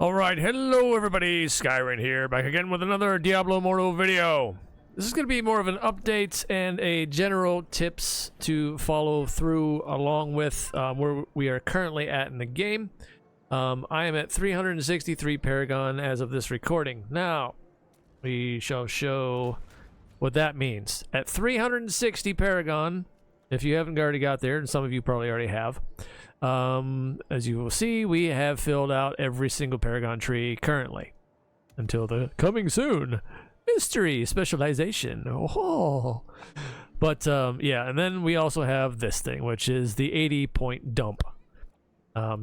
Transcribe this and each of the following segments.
Alright, hello everybody, Skyrim here, back again with another Diablo Immortal video. This is going to be more of an update and a general tips to follow through along with where we are currently at in the game. I am at 363 Paragon as of this recording. Now, we shall show what that means. At 360 Paragon, if you haven't already got there, and some of you probably already have, as you will see, we have filled out every single Paragon tree currently until the coming soon mystery specialization. Oh, but yeah, and then we also have this thing, which is the 80-point dump.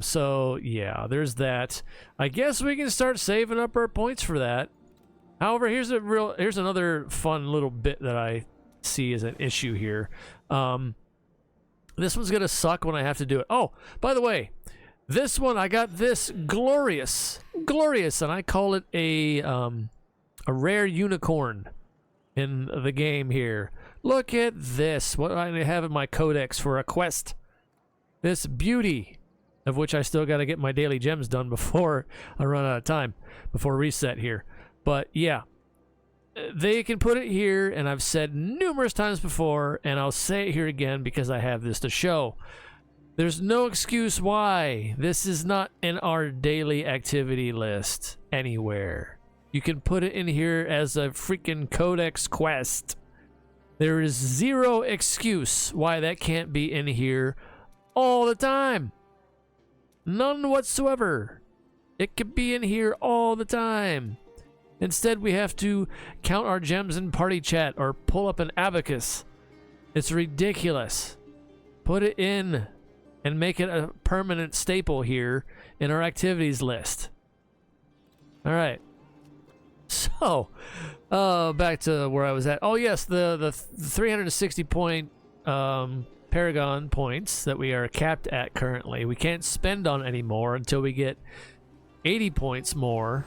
So yeah, there's that. I guess we can start saving up our points for that. However, here's another fun little bit that I see as an issue here. This one's gonna suck when I have to do it. Oh, by the way, this one I got this glorious, and I call it a rare unicorn in the game here. Look at this, what I have in my codex for a quest. This beauty, of which I still got to get my daily gems done before I run out of time, before reset here. But yeah, they can put it here, and I've said numerous times before, and I'll say it here again because I have this to show. There's no excuse why this is not in our daily activity list anywhere. You can put it in here as a freaking codex quest. There is zero excuse why that can't be in here all the time. None whatsoever. It could be in here all the time. Instead, we have to count our gems in party chat or pull up an abacus. It's ridiculous. Put it in and make it a permanent staple here in our activities list. All right. So, back to where I was at. Oh yes, the 360 point Paragon points that we are capped at currently. We can't spend on anymore until we get 80 points more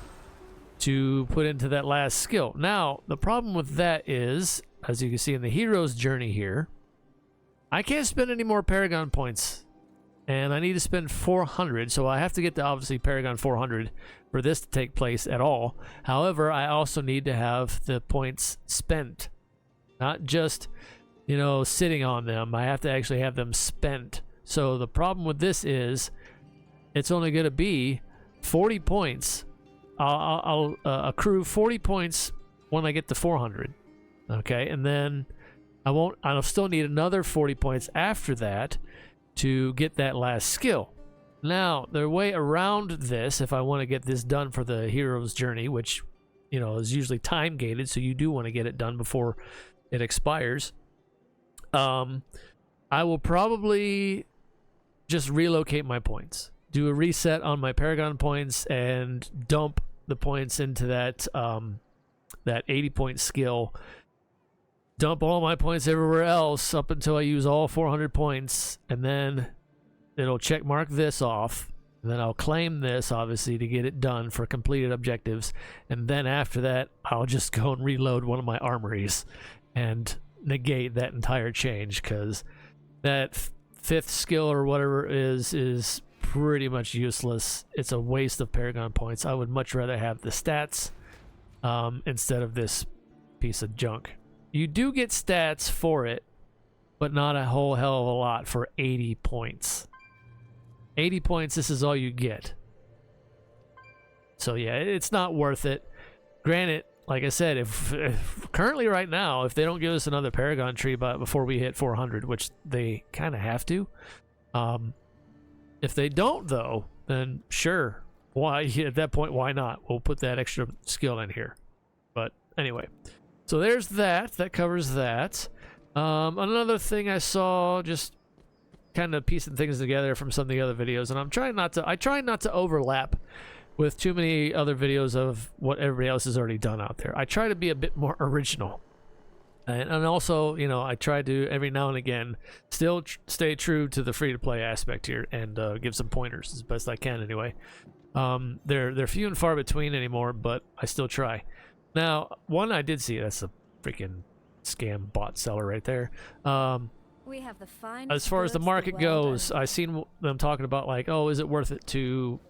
to put into that last skill. Now, the problem with that is, as you can see in the hero's journey here, I can't spend any more Paragon points, and I need to spend 400, so I have to get to obviously Paragon 400 for this to take place at all. However, I also need to have the points spent, not just, you know, sitting on them. I have to actually have them spent. So the problem with this is it's only going to be 40 points. I'll accrue 40 points when I get to 400. Okay, and then I'll still need another 40 points after that to get that last skill. Now, the way around this, if I want to get this done for the hero's journey, which, you know, is usually time gated, so you do want to get it done before it expires, I will probably just relocate my points, do a reset on my Paragon points, and dump the points into that that 80-point skill. Dump all my points everywhere else up until I use all 400 points, and then it'll check mark this off, and then I'll claim this obviously to get it done for completed objectives, and then after that I'll just go and reload one of my armories and negate that entire change, because that fifth skill or whatever is pretty much useless. It's a waste of Paragon points. I would much rather have the stats instead of this piece of junk. You do get stats for it, but not a whole hell of a lot for 80 points. 80 points, this is all you get. So yeah, it's not worth it. Granted, like I said, if currently right now, if they don't give us another Paragon tree before we hit 400, which they kind of have to, if they don't though, then sure, why at that point, why not? We'll put that extra skill in here. But anyway, so there's that. That covers that. Another thing I saw, just kind of piecing things together from some of the other videos, and I try not to overlap with too many other videos of what everybody else has already done out there. I try to be a bit more original. And also, you know, I try to, every now and again, still stay true to the free-to-play aspect here and give some pointers as best I can anyway. They're few and far between anymore, but I still try. Now, one I did see, that's a freaking scam bot seller right there. We have the as far as the market goes, I seen them talking about like, oh, is it worth it to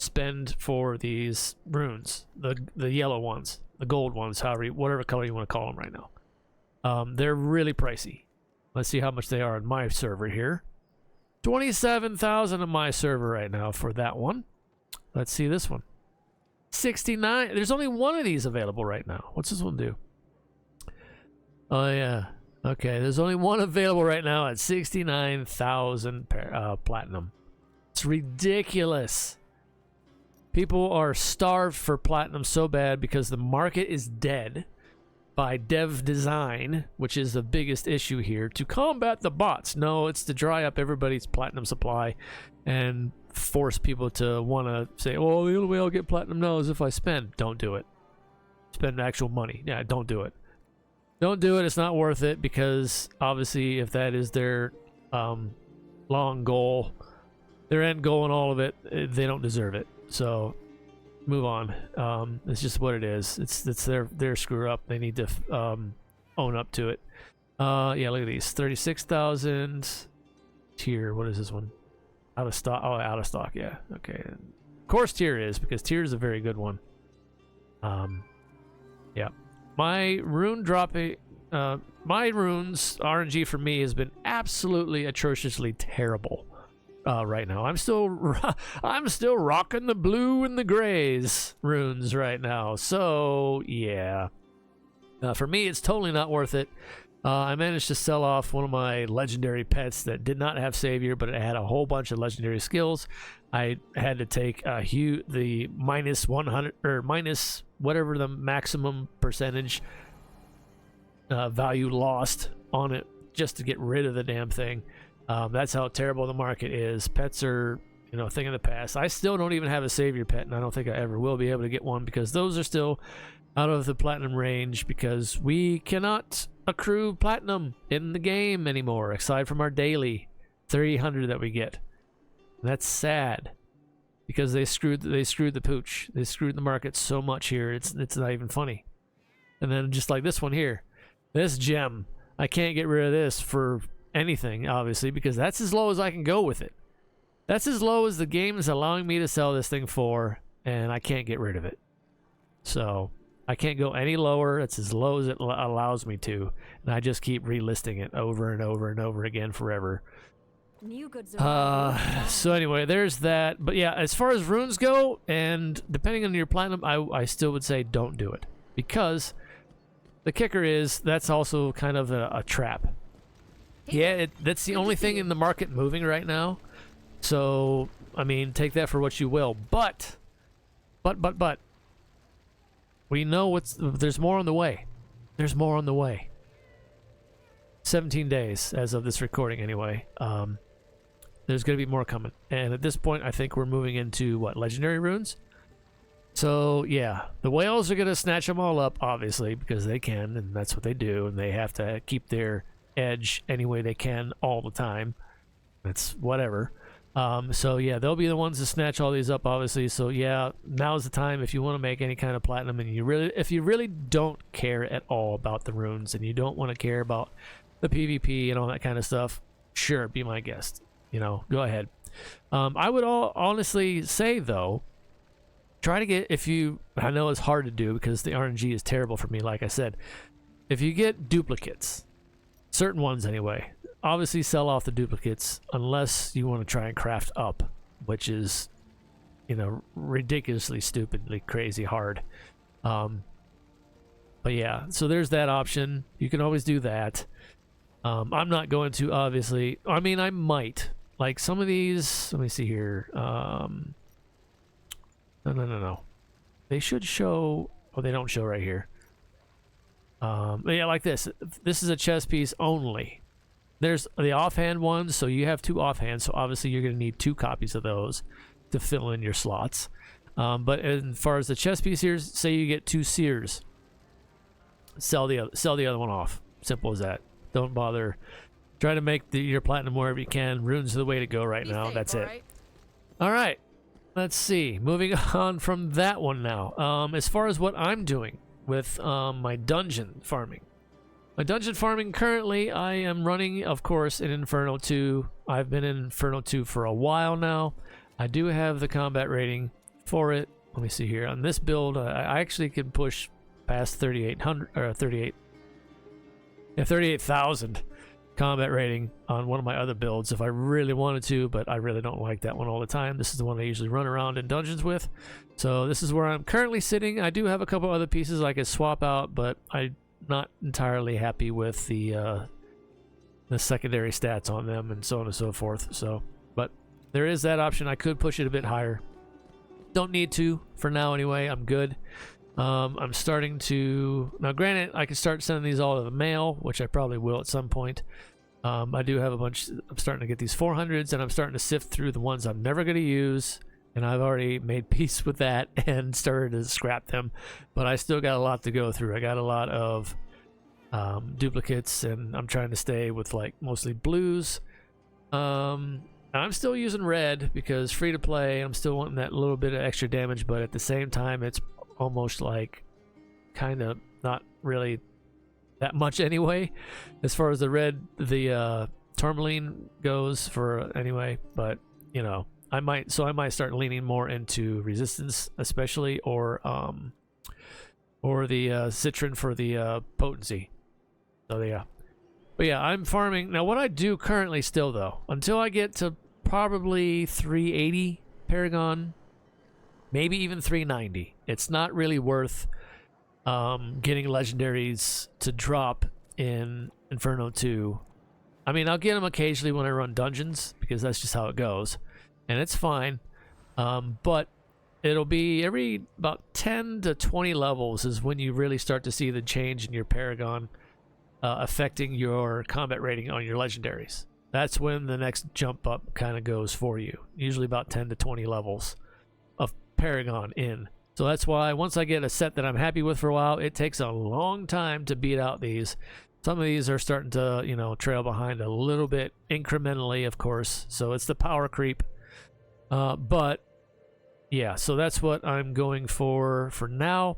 spend for these runes, the yellow ones, the gold ones, whatever color you want to call them right now. They're really pricey. Let's see how much they are on my server here. 27,000 on my server right now for that one. Let's see this one. 69. There's only one of these available right now. What's this one do? Oh yeah. Okay, there's only one available right now at 69,000 platinum. It's ridiculous. People are starved for platinum so bad because the market is dead by dev design, which is the biggest issue here, to combat the bots. No, it's to dry up everybody's platinum supply and force people to want to say, oh, the only way I'll get platinum now is if I spend. Don't do it. Spend actual money. Yeah, don't do it. Don't do it. It's not worth it, because obviously if that is their long goal, their end goal and all of it, they don't deserve it. So move on. It's just what it is. It's their screw up. They need to own up to it. Yeah, look at these. 36,000 tier. What is this one? Out of stock. Oh, out of stock. Yeah. Okay. Of course tier is, because tier is a very good one. Yeah. My rune dropping, my runes RNG for me has been absolutely atrociously terrible right now. I'm still rocking the blue and the grays runes right now. So yeah, for me it's totally not worth it. I managed to sell off one of my legendary pets that did not have savior, but it had a whole bunch of legendary skills. I had to take the minus 100 or minus whatever the maximum percentage value lost on it just to get rid of the damn thing. That's how terrible the market is. Pets are, you know, a thing of the past. I still don't even have a savior pet, and I don't think I ever will be able to get one, because those are still out of the platinum range, because we cannot accrue platinum in the game anymore, aside from our daily 300 that we get. And that's sad, because they screwed the pooch. They screwed the market so much here. It's not even funny. And then just like this one here, this gem, I can't get rid of this for anything, obviously, because that's as low as I can go with it. That's as low as the game is allowing me to sell this thing for, and I can't get rid of it. So I can't go any lower. It's as low as it allows me to, and I just keep relisting it over and over and over again forever. New goods So anyway, there's that. But yeah, as far as runes go, and depending on your platinum, I still would say don't do it, because the kicker is that's also kind of a trap. Yeah, that's the only thing in the market moving right now. So, I mean, take that for what you will. But, we know there's more on the way. There's more on the way. 17 days as of this recording, anyway. There's going to be more coming. And at this point, I think we're moving into, what, legendary runes? So, yeah, the whales are going to snatch them all up, obviously, because they can, and that's what they do, and they have to keep their edge any way they can all the time. That's whatever. So yeah, they'll be the ones to snatch all these up, obviously. So yeah, now's the time if you want to make any kind of platinum, and if you really don't care at all about the runes, and you don't want to care about the PvP and all that kind of stuff, sure, be my guest. You know, go ahead. I would honestly say though, try to get, I know it's hard to do because the RNG is terrible for me, like I said. If you get duplicates, certain ones anyway, obviously sell off the duplicates unless you want to try and craft up, which is, you know, ridiculously stupidly crazy hard. But yeah, so there's that option. You can always do that. I'm not going to, obviously. I mean, I might. Like some of these, let me see here. No. They should show, oh, they don't show right here. Yeah, like this. This is a chess piece only. There's the offhand ones, so you have 2 offhands, so obviously you're going to need 2 copies of those to fill in your slots. But as far as the chess piece here, say you get 2 seers, sell the other one off. Simple as that. Don't bother. Try to make your platinum wherever you can. Runes are the way to go right now. That's it. All right. Let's see. Moving on from that one now. As far as what I'm doing with my dungeon farming. My dungeon farming currently, I am running, of course, in Inferno 2. I've been in Inferno 2 for a while now. I do have the combat rating for it. Let me see here. On this build, I actually can push past 3,800 or 38,000 combat rating on one of my other builds if I really wanted to, but I really don't like that one all the time. This is the one I usually run around in dungeons with. So this is where I'm currently sitting. I do have a couple other pieces I could swap out, but I'm not entirely happy with the secondary stats on them and so on and so forth. So, but there is that option. I could push it a bit higher. Don't need to for now anyway. I'm good. I'm starting to now. Granted, I can start sending these all to the mail, which I probably will at some point. I do have a bunch. I'm starting to get these 400s, and I'm starting to sift through the ones I'm never going to use. And I've already made peace with that and started to scrap them. But I still got a lot to go through. I got a lot of duplicates, and I'm trying to stay with like mostly blues. I'm still using red because free to play. I'm still wanting that little bit of extra damage, but at the same time, it's almost like kind of not really that much anyway, as far as the red, the tourmaline goes for anyway. But you know, I might start leaning more into resistance, especially, or the citron for the potency. So yeah. But yeah, I'm farming now. What I do currently still though, until I get to probably 380 Paragon, maybe even 390, it's not really worth getting legendaries to drop in Inferno 2. I mean, I'll get them occasionally when I run dungeons because that's just how it goes, and it's fine. But it'll be every about 10 to 20 levels is when you really start to see the change in your Paragon affecting your combat rating on your legendaries. That's when the next jump up kind of goes for you. Usually about 10 to 20 levels of Paragon in. So that's why once I get a set that I'm happy with for a while, it takes a long time to beat out these. Some of these are starting to, you know, trail behind a little bit incrementally, of course. So it's the power creep. But yeah, so that's what I'm going for now.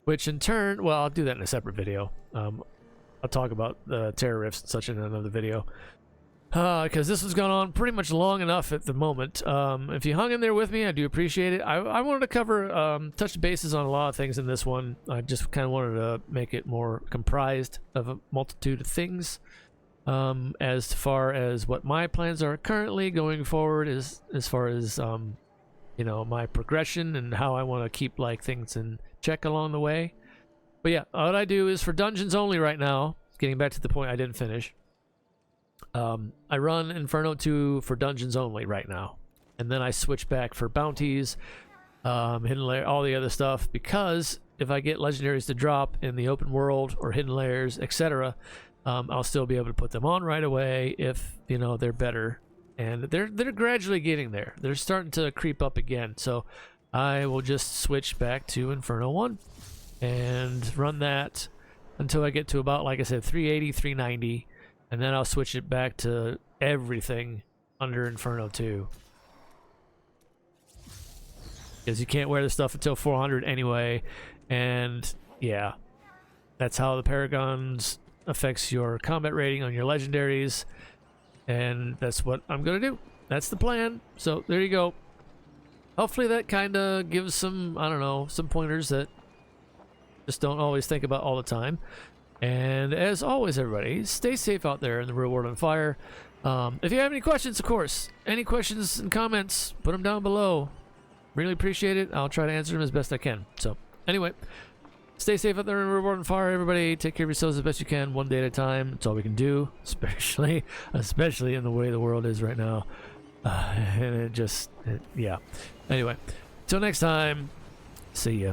Which in turn, well, I'll do that in a separate video. I'll talk about the terror rifts and such in another video. Because this has gone on pretty much long enough at the moment. If you hung in there with me, I do appreciate it. I wanted to cover, touch bases on a lot of things in this one. I just kind of wanted to make it more comprised of a multitude of things. As far as what my plans are currently going forward, as far as, you know, my progression and how I want to keep like things in check along the way. But yeah, what I do is for dungeons only right now, getting back to the point I didn't finish, I run Inferno 2 for dungeons only right now. And then I switch back for bounties, hidden layer, all the other stuff, because if I get legendaries to drop in the open world or hidden layers, etc., I'll still be able to put them on right away if, you know, they're better. And they're gradually getting there. They're starting to creep up again. So I will just switch back to Inferno 1 and run that until I get to about, like I said, 380, 390, and then I'll switch it back to everything under Inferno 2. Because you can't wear this stuff until 400 anyway, and yeah, that's how the Paragons affects your combat rating on your legendaries, and that's what I'm gonna do. That's the plan. So there you go. Hopefully that kind of gives some, I don't know, some pointers that just don't always think about all the time. And as always, everybody, stay safe out there in the real world on fire. If you have any questions, of course, any questions and comments, put them down below. Really appreciate it. I'll try to answer them as best I can. So anyway, stay safe out there in the real world on fire, everybody. Take care of yourselves as best you can, one day at a time. that's all we can do, especially in the way the world is right now. And yeah. Anyway, till next time, see ya.